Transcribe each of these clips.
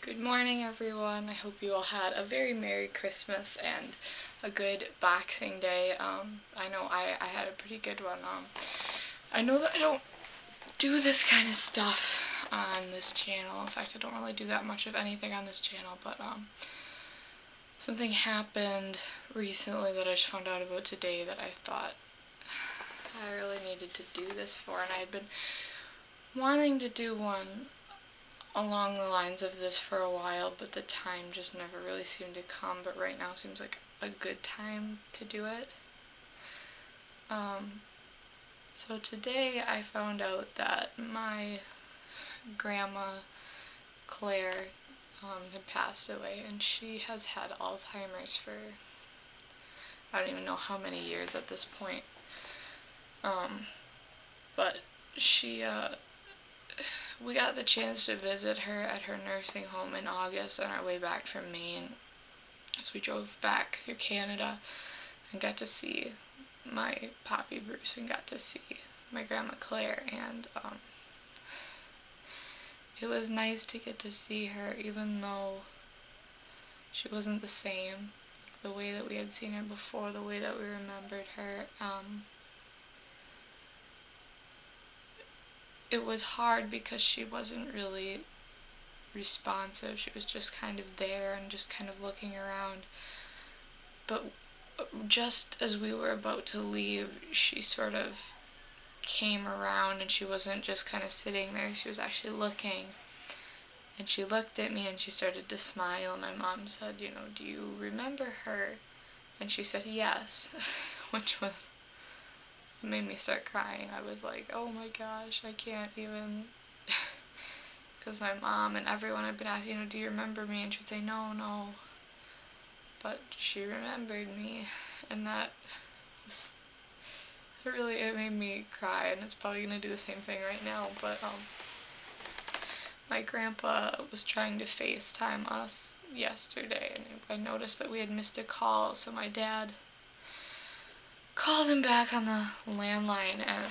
Good morning, everyone. I hope you all had a very Merry Christmas and a good Boxing Day. I know I had a pretty good one. I know that I don't do this kind of stuff on this channel. In fact, I don't really do that much of anything on this channel, but something happened recently that I just found out about today that I thought I really needed to do this for, and I had been wanting to do one along the lines of this for a while, but the time just never really seemed to come, but right now seems like a good time to do it. So today I found out that my grandma Claire had passed away, and she has had Alzheimer's for I don't even know how many years at this point. But we got the chance to visit her at her nursing home in August on our way back from Maine, as we drove back through Canada and got to see my Poppy Bruce and got to see my Grandma Claire, and it was nice to get to see her, even though she wasn't the same, the way that we had seen her before, the way that we remembered her. It was hard because she wasn't really responsive. She was just kind of there and just kind of looking around. But just as we were about to leave, she sort of came around, and she wasn't just kind of sitting there. She was actually looking. And she looked at me and she started to smile, and my mom said, do you remember her? And she said yes, which made me start crying. I was like, oh my gosh, I can't even, because my mom and everyone had been asking, do you remember me? And she'd say, no, but she remembered me, and that was, it made me cry, and it's probably going to do the same thing right now, but my grandpa was trying to FaceTime us yesterday, and I noticed that we had missed a call, so my dad called him back on the landline and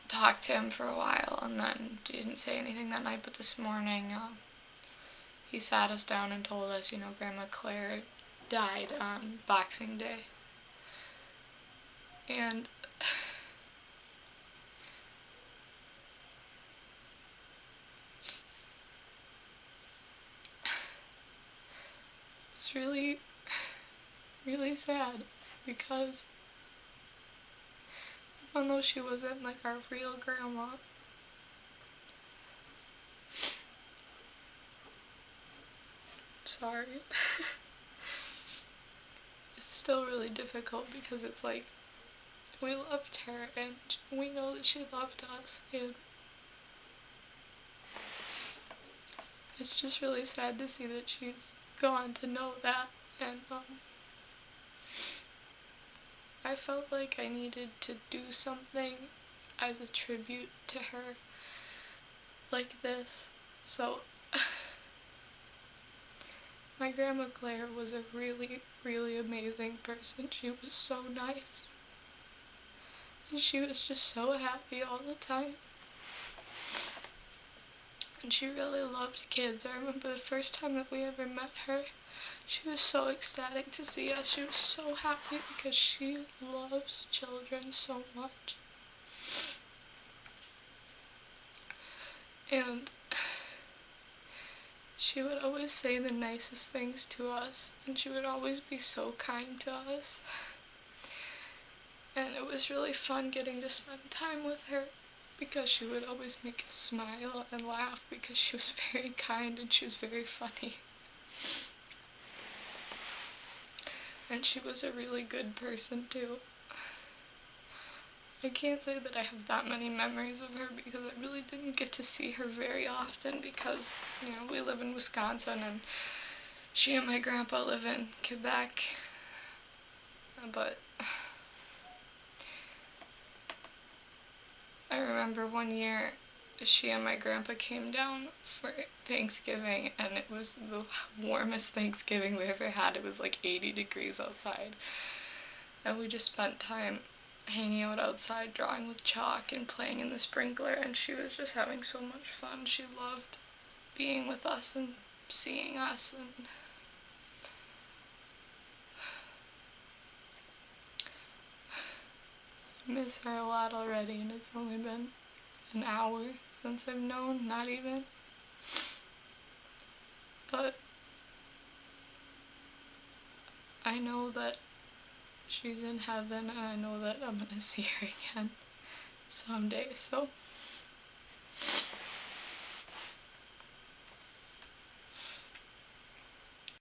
talked to him for a while, and then didn't say anything that night. But this morning he sat us down and told us, Grandma Claire died on Boxing Day. And it's really, really sad, because even though she wasn't like our real grandma, sorry, it's still really difficult, because it's like we loved her and we know that she loved us, and it's just really sad to see that she's gone to know that. And I felt like I needed to do something as a tribute to her like this. So my Grandma Claire was a really, really amazing person. She was so nice, and she was just so happy all the time. And she really loved kids. I remember the first time that we ever met her, she was so ecstatic to see us. She was so happy because she loves children so much. And she would always say the nicest things to us, and she would always be so kind to us. And it was really fun getting to spend time with her, because she would always make us smile and laugh, because she was very kind and she was very funny. And she was a really good person too. I can't say that I have that many memories of her, because I really didn't get to see her very often, because, we live in Wisconsin and she and my grandpa live in Quebec. But I remember one year she and my grandpa came down for Thanksgiving, and it was the warmest Thanksgiving we ever had. It was like 80 degrees outside, and we just spent time hanging out outside, drawing with chalk and playing in the sprinkler, and she was just having so much fun. She loved being with us and seeing us, and I miss her a lot already, and it's only been an hour since I've known, not even. But I know that she's in heaven, and I know that I'm gonna see her again someday, so